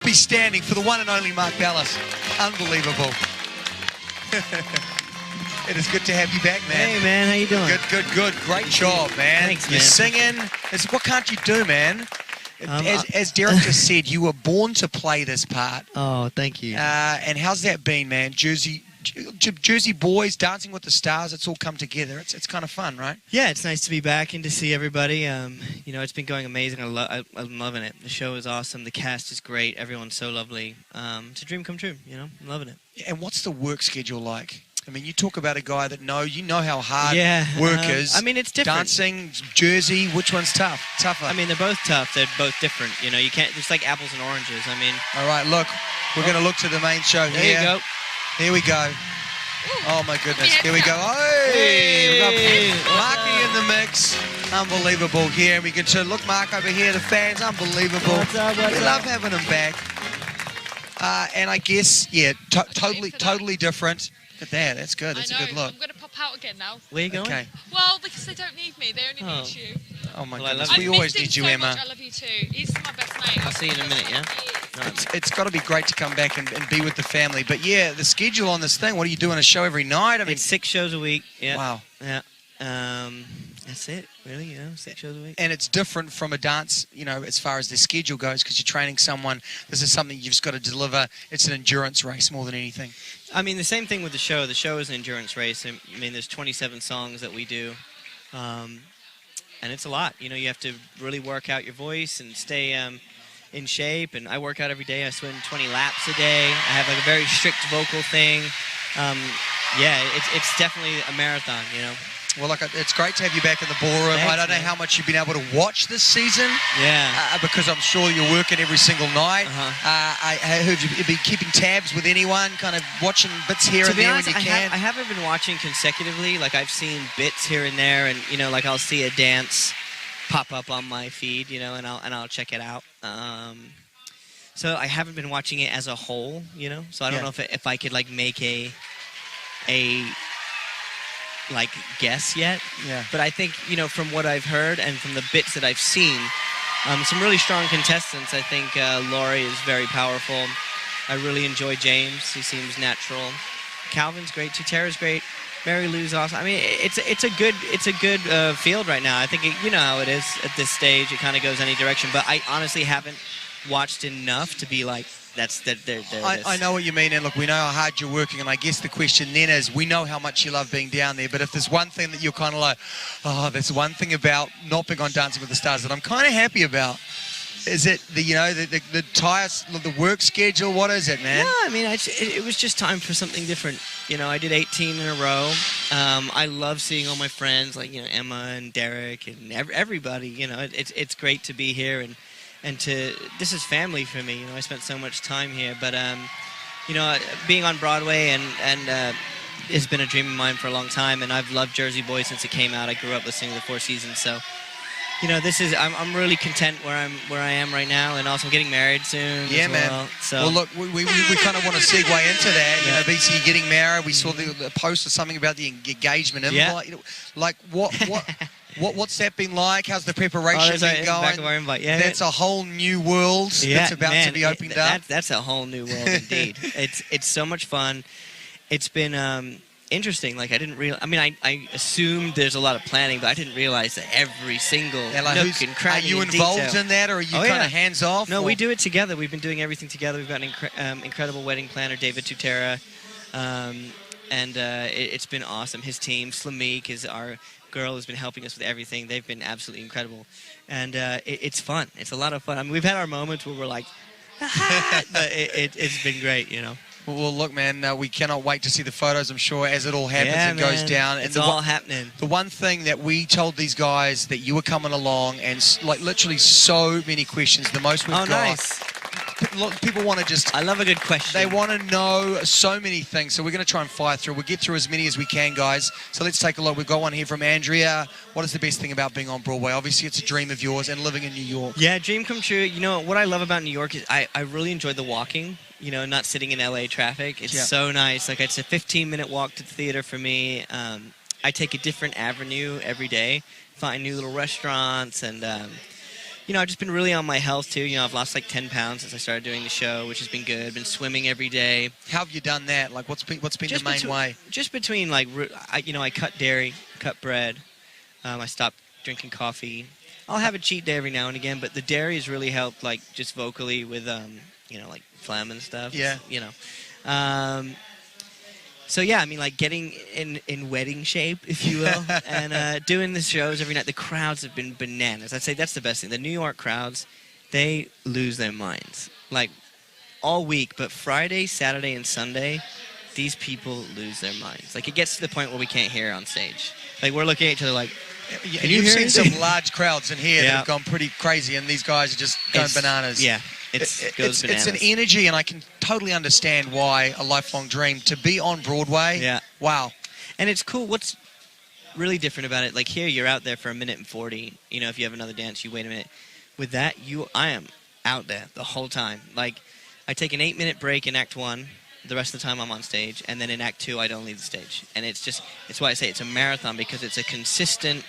be standing for the one and only Mark Ballas. Unbelievable. It is good to have you back, man. Hey, man, how you doing? Good. Great job, man. Thanks, man. You're singing. What can't you do, man? As Derek just said, you were born to play this part. Oh, thank you. And how's that been, man? Jersey boys, Dancing with the Stars, it's all come together. It's kind of fun, right? Yeah, it's nice to be back and to see everybody. You know, it's been going amazing. I'm loving it. The show is awesome. The cast is great. Everyone's so lovely. It's a dream come true, you know? I'm loving it. And what's the work schedule like? I mean, you talk about a guy that you know how hard work is. I mean, it's different. Dancing, Jersey, which one's tougher? I mean, they're both tough. They're both different. You know, you can't, just like apples and oranges. I mean. All right, look, we're going to look to the main show here. There you go. Here we go. Oh, my goodness. Here we go. Hey! We've got Marky in the mix. Unbelievable here. And we can turn, look, Mark over here, the fans, unbelievable. What's up? We love having him back. And I guess, yeah, totally different. Look at that. That's good. That's a good look. I'm going to pop out again now. Where are you going? Okay. Well, because they don't need me. They only need you. Oh, my Well, goodness. We always need you, Emma. I love you too. He's my best mate. I'll see you in a minute, yeah? It's got to be great to come back and be with the family. But, yeah, the schedule on this thing, what are you doing, a show every night? I mean, it's 6 shows a week. Yeah. Wow. Yeah. That's it, really, you know, 6 shows a week. And it's different from a dance, you know, as far as the schedule goes, because you're training someone. This is something you've just got to deliver. It's an endurance race more than anything. I mean, the same thing with the show. The show is an endurance race. I mean, there's 27 songs that we do. And it's a lot. You know, you have to really work out your voice and stay in shape. And I work out every day. I swim 20 laps a day. I have like a very strict vocal thing. Yeah, it's definitely a marathon, you know. Well, look, it's great to have you back in the ballroom. Thanks, I don't know how much you've been able to watch this season. Yeah. Because I'm sure you're working every single night. I heard you've been keeping tabs with anyone, kind of watching bits here and there when you can. I haven't been watching consecutively. Like, I've seen bits here and there, and, you know, like I'll see a dance pop up on my feed, you know, and I'll check it out. So I haven't been watching it as a whole, you know. So I don't know if I could, like, make a like guess yet. Yeah. But I think, you know, from what I've heard and from the bits that I've seen, some really strong contestants. I think Laurie is very powerful. I really enjoy James. He seems natural. Calvin's great too. Tara's great. Mary Lou's awesome. I mean, it's a good field right now. I think you know how it is at this stage. It kind of goes any direction. But I honestly haven't watched enough to be like, I know what you mean, and look, we know how hard you're working, and I guess the question then is, we know how much you love being down there, but if there's one thing that you're kind of like, oh, there's one thing about not being on Dancing with the Stars that I'm kind of happy about, is it the work schedule? What is it, man? No, I mean, it was just time for something different. You know, I did 18 in a row. I love seeing all my friends, like, you know, Emma and Derek and everybody. You know, it's great to be here and this is family for me. You know, I spent so much time here, but you know, being on Broadway and has been a dream of mine for a long time, and I've loved Jersey Boys since it came out. I grew up listening to the Four Seasons, so you know, I'm really content where I am right now, and also getting married soon. Yeah, as well. man. So well, look, we kind of want to segue into that. You know, BC getting married. We saw the post or something about the engagement invite. Yeah. You know, like what's that been like? How's the preparation been going? Back of our invite. Yeah, that's a whole new world that's about to be opened up. That's a whole new world indeed. It's so much fun. It's been interesting. Like, I didn't realize. I mean, I assumed there's a lot of planning, but I didn't realize that every single nook and cranny. Are you involved in that, or are you kind of hands off? No, we do it together. We've been doing everything together. We've got an incredible wedding planner, David Tutera, and it's been awesome. His team, Slamik, is our girl, has been helping us with everything. They've been absolutely incredible, and it's fun. It's a lot of fun. I mean, we've had our moments where we're like, but it's been great, you know. Well, look, man, we cannot wait to see the photos, I'm sure, as it all happens and goes down. It's all happening. The one thing that we told these guys that you were coming along, and like literally so many questions, the most we've got. Nice. People want to just... I love a good question. They want to know so many things, so we're going to try and fire through. We'll get through as many as we can, guys. So let's take a look. We've got one here from Andrea. What is the best thing about being on Broadway? Obviously, it's a dream of yours, and living in New York. Yeah, dream come true. You know, what I love about New York is I really enjoy the walking, you know, not sitting in LA traffic. It's so nice. Like, it's a 15-minute walk to the theater for me. I take a different avenue every day, find new little restaurants, and... I've just been really on my health too. I've lost like 10 pounds since I started doing the show, which has been good. Been swimming every day. How have you done that? Like, what's been the main way? Just between like, I cut dairy, cut bread. I stopped drinking coffee. I'll have a cheat day every now and again, but the dairy has really helped, like just vocally with, like phlegm and stuff. Yeah. So yeah, I mean, like getting in wedding shape, if you will, and doing the shows every night. The crowds have been bananas. I'd say that's the best thing. The New York crowds, they lose their minds. Like all week, but Friday, Saturday, and Sunday, these people lose their minds. Like it gets to the point where we can't hear on stage. Like we're looking at each other like, You've seen some large crowds in here that have gone pretty crazy, and these guys are just going bananas. Yeah, it's an energy, and I can totally understand why a lifelong dream to be on Broadway. Yeah. Wow. And it's cool. What's really different about it, like here, you're out there for 1:40. If you have another dance, you wait a minute. With that, I am out there the whole time. Like, I take an 8-minute break in Act 1. The rest of the time I'm on stage, and then in Act 2 I don't leave the stage. And it's why I say it's a marathon, because it's a consistent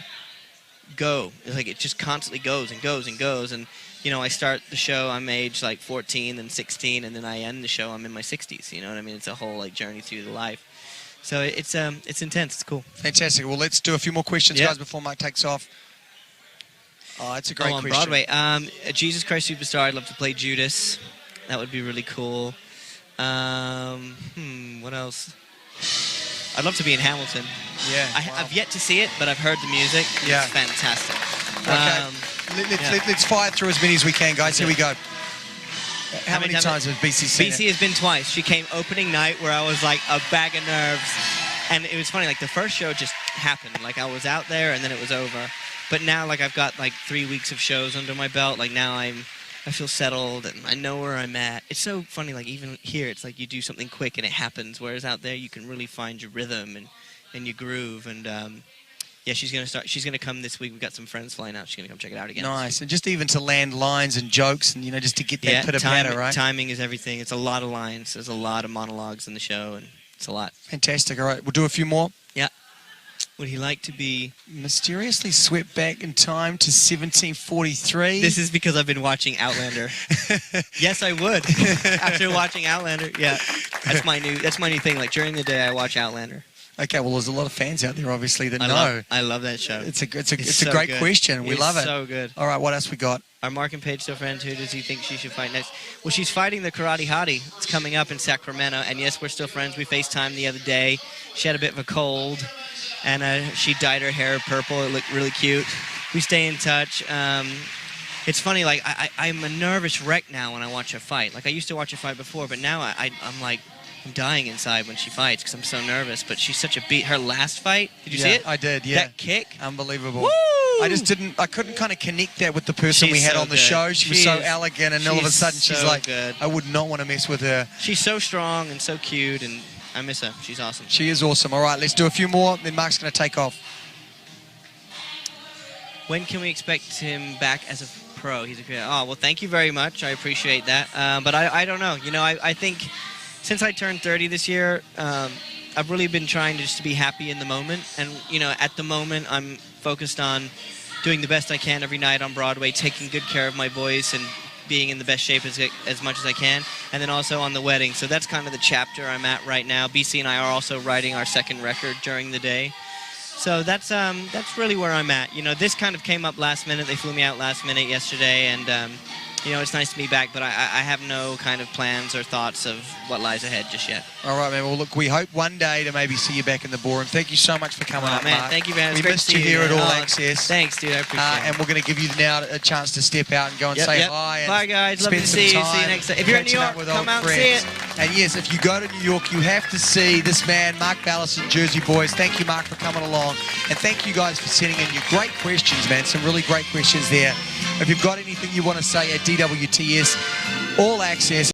go. It's like it just constantly goes and goes and goes. And I start the show, I'm age like 14 and 16, and then I end the show, I'm in my 60s. You know what I mean? It's a whole like journey through the life. So it's intense. It's cool. Fantastic. Well, let's do a few more questions, guys, before Mike takes off. Oh, it's a great on question. Broadway. Jesus Christ Superstar. I'd love to play Judas. That would be really cool. What else? I'd love to be in Hamilton. Yeah. I've yet to see it, but I've heard the music. Yeah. It's fantastic. Okay. Let's fire through as many as we can, guys. Here we go. How many times has BC seen BC has been twice. She came opening night where I was like a bag of nerves. And it was funny, like the first show just happened. Like I was out there and then it was over. But now like I've got like 3 weeks of shows under my belt. Like now I feel settled and I know where I'm at. It's so funny, like even here, it's like you do something quick and it happens, whereas out there you can really find your rhythm and your groove. And she's gonna come this week. We've got some friends flying out. She's gonna come check it out again. Nice. And just even to land lines and jokes and just to get that pitter-patter, right? Timing is everything. It's a lot of lines. There's a lot of monologues in the show, and it's a lot. Fantastic. All right, we'll do a few more. Yeah. Would he like to be mysteriously swept back in time to 1743? This is because I've been watching Outlander. Yes, I would. After watching Outlander, yeah, that's my new thing. Like during the day, I watch Outlander. Okay, well, there's a lot of fans out there, obviously, that know. I love that show. It's a great question. We love it. So good. All right, what else we got? Are Mark and Paige still friends? Who does he think she should fight next? Well, she's fighting the Karate Hottie. It's coming up in Sacramento, and yes, we're still friends. We FaceTimed the other day. She had a bit of a cold, and she dyed her hair purple. It looked really cute. We stay in touch. It's funny, like I'm a nervous wreck now when I watch her fight. Like I used to watch her fight before, but now I'm like, I'm dying inside when she fights because I'm so nervous. But she's such a beat. Her last fight, did you see it? I did, yeah. That kick? Unbelievable. Woo! I couldn't kind of connect that with the person we had on the show. She was so elegant, and all of a sudden she's like, good. I would not want to mess with her. She's so strong and so cute, and I miss her. She's awesome. She is awesome. All right, let's do a few more, then Mark's going to take off. When can we expect him back as a pro? He's a creator. Oh, well, thank you very much. I appreciate that. But I don't know. I think since I turned 30 this year, I've really been trying to just be happy in the moment. And, at the moment, I'm focused on doing the best I can every night on Broadway, taking good care of my voice and being in the best shape as much as I can, and then also on the wedding. So that's kind of the chapter I'm at right now. BC and I are also writing our second record during the day. So that's really where I'm at. This kind of came up last minute. They flew me out last minute yesterday, and it's nice to be back, but I have no kind of plans or thoughts of what lies ahead just yet. All right, man. Well, look, we hope one day to maybe see you back in the ballroom. Thank you so much for coming up, man. Mark. Thank you, man. We missed you here at All Access. Thanks, dude. I appreciate it. And we're going to give you now a chance to step out and go and say hi. Bye, guys. Love to see you. See you next time. If you're in New York, come out and see it. And yes, if you go to New York, you have to see this man, Mark Ballas and Jersey Boys. Thank you, Mark, for coming along. And thank you guys for sending in your great questions, man. Some really great questions there. If you've got anything you want to say at DWTS, All Access.